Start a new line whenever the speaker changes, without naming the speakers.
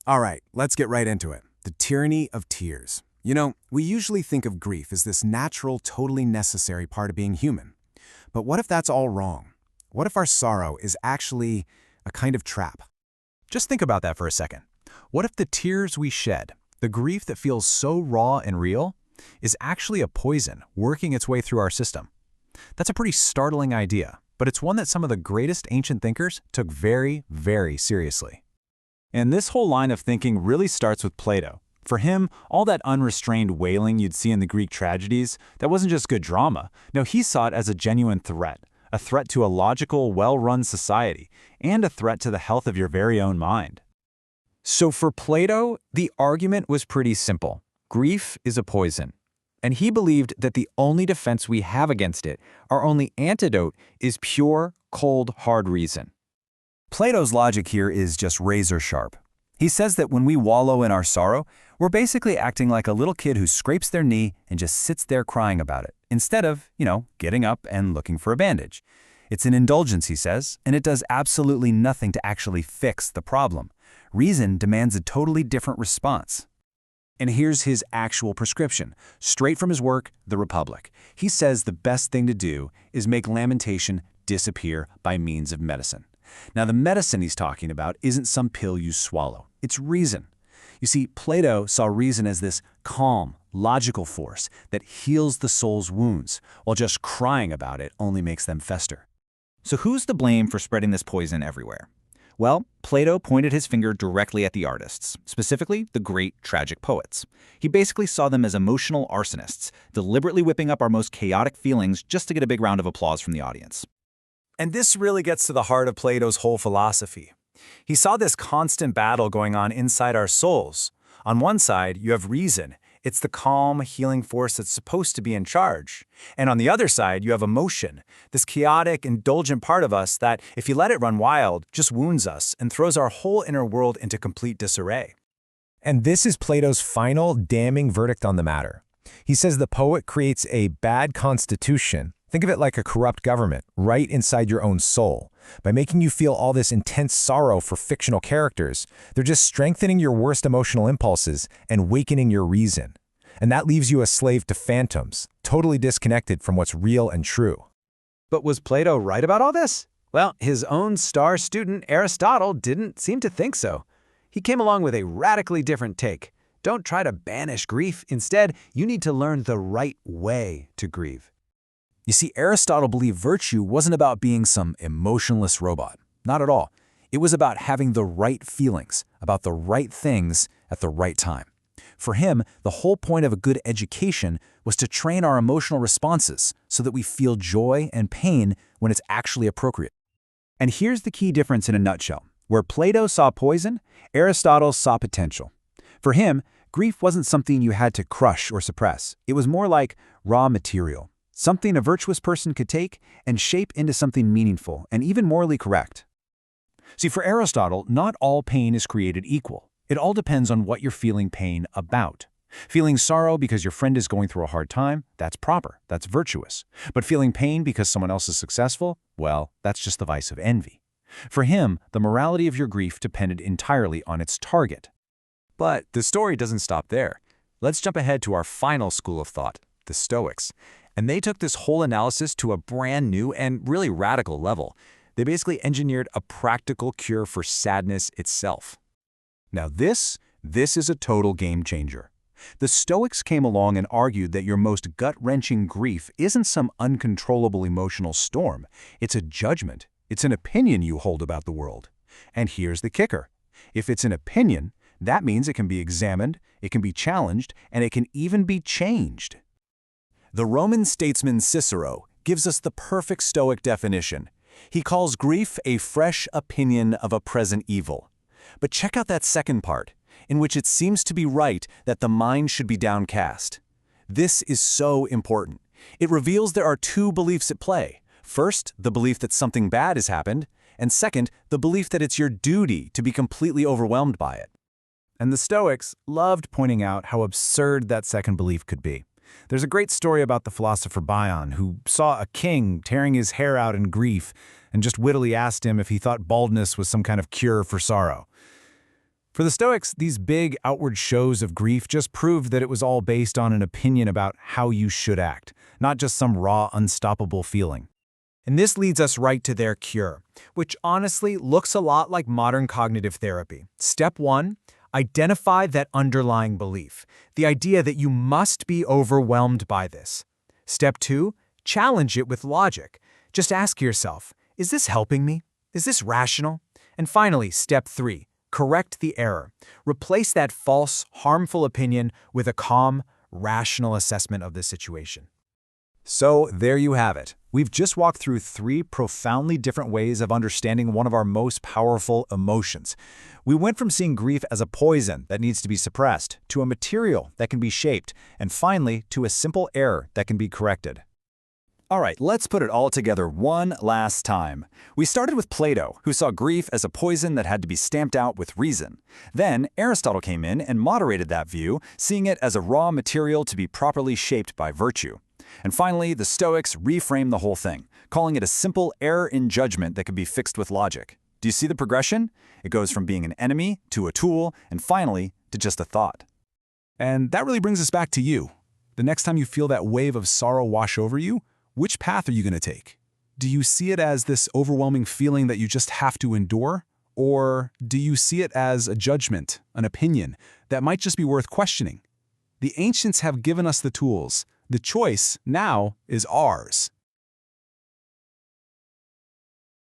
All right, let's get right into it. The tyranny of tears. You know, we usually think of grief as this natural, totally necessary part of being human. But what if that's all wrong? What if our sorrow is actually a kind of trap?
Just think about that for a second. What if the tears we shed, the grief that feels so raw and real, is actually a poison working its way through our system? That's a pretty startling idea, but it's one that some of the greatest ancient thinkers took very, very seriously. And this whole line of thinking really starts with Plato. For him, all that unrestrained wailing you'd see in the Greek tragedies, that wasn't just good drama. No, he saw it as a genuine threat. A threat to a logical, well-run society, and a threat to the health of your very own mind. So for Plato, the argument was pretty simple. Grief is a poison. And he believed that the only defense we have against it, our only antidote, is pure, cold, hard reason. Plato's logic here is just razor sharp. He says that when we wallow in our sorrow, we're basically acting like a little kid who scrapes their knee and just sits there crying about it, instead of, getting up and looking for a bandage. It's an indulgence, he says, and it does absolutely nothing to actually fix the problem. Reason demands a totally different response. And here's his actual prescription, straight from his work, The Republic. He says the best thing to do is make lamentation disappear by means of medicine. Now, the medicine he's talking about isn't some pill you swallow. It's reason. You see, Plato saw reason as this calm, logical force that heals the soul's wounds, while just crying about it only makes them fester. So who's to blame for spreading this poison everywhere? Well, Plato pointed his finger directly at the artists, specifically the great tragic poets. He basically saw them as emotional arsonists, deliberately whipping up our most chaotic feelings just to get a big round of applause from the audience. And this really gets to the heart of Plato's whole philosophy. He saw this constant battle going on inside our souls. On one side, you have reason. It's the calm, healing force that's supposed to be in charge. And on the other side, you have emotion, this chaotic, indulgent part of us that, if you let it run wild, just wounds us and throws our whole inner world into complete disarray.
And this is Plato's final, damning verdict on the matter. He says the poet creates a bad constitution. Think of it like a corrupt government, right inside your own soul. By making you feel all this intense sorrow for fictional characters, they're just strengthening your worst emotional impulses and weakening your reason. And that leaves you a slave to phantoms, totally disconnected from what's real and true.
But was Plato right about all this? Well, his own star student, Aristotle, didn't seem to think so. He came along with a radically different take. Don't try to banish grief. Instead, you need to learn the right way to grieve. You see, Aristotle believed virtue wasn't about being some emotionless robot. Not at all. It was about having the right feelings, about the right things at the right time. For him, the whole point of a good education was to train our emotional responses so that we feel joy and pain when it's actually appropriate. And here's the key difference in a nutshell. Where Plato saw poison, Aristotle saw potential. For him, grief wasn't something you had to crush or suppress. It was more like raw material. Something a virtuous person could take and shape into something meaningful and even morally correct. See, for Aristotle, not all pain is created equal. It all depends on what you're feeling pain about. Feeling sorrow because your friend is going through a hard time, that's proper, that's virtuous. But feeling pain because someone else is successful, well, that's just the vice of envy. For him, the morality of your grief depended entirely on its target. But the story doesn't stop there. Let's jump ahead to our final school of thought, the Stoics. And they took this whole analysis to a brand new and really radical level. They basically engineered a practical cure for sadness itself. Now this is a total game changer. The Stoics came along and argued that your most gut-wrenching grief isn't some uncontrollable emotional storm. It's a judgment. It's an opinion you hold about the world. And here's the kicker. If it's an opinion, that means it can be examined, it can be challenged, and it can even be changed. The Roman statesman Cicero gives us the perfect Stoic definition. He calls grief a fresh opinion of a present evil. But check out that second part, in which it seems to be right that the mind should be downcast. This is so important. It reveals there are two beliefs at play. First, the belief that something bad has happened, and second, the belief that it's your duty to be completely overwhelmed by it. And the Stoics loved pointing out how absurd that second belief could be. There's a great story about the philosopher Bion, who saw a king tearing his hair out in grief and just wittily asked him if he thought baldness was some kind of cure for sorrow.
For the Stoics, these big outward shows of grief just proved that it was all based on an opinion about how you should act, not just some raw, unstoppable feeling.
And this leads us right to their cure, which honestly looks a lot like modern cognitive therapy. Step 1, identify that underlying belief, the idea that you must be overwhelmed by this. Step 2, challenge it with logic. Just ask yourself, is this helping me? Is this rational? And finally, step 3, correct the error. Replace that false, harmful opinion with a calm, rational assessment of the situation.
So there you have it. We've just walked through 3 profoundly different ways of understanding one of our most powerful emotions. We went from seeing grief as a poison that needs to be suppressed, to a material that can be shaped, and finally, to a simple error that can be corrected. All right, let's put it all together one last time. We started with Plato, who saw grief as a poison that had to be stamped out with reason. Then Aristotle came in and moderated that view, seeing it as a raw material to be properly shaped by virtue. And finally, the Stoics reframed the whole thing, calling it a simple error in judgment that could be fixed with logic. Do you see the progression? It goes from being an enemy to a tool, and finally, to just a thought.
And that really brings us back to you. The next time you feel that wave of sorrow wash over you, which path are you going to take? Do you see it as this overwhelming feeling that you just have to endure? Or do you see it as a judgment, an opinion, that might just be worth questioning? The ancients have given us the tools. The choice now is ours.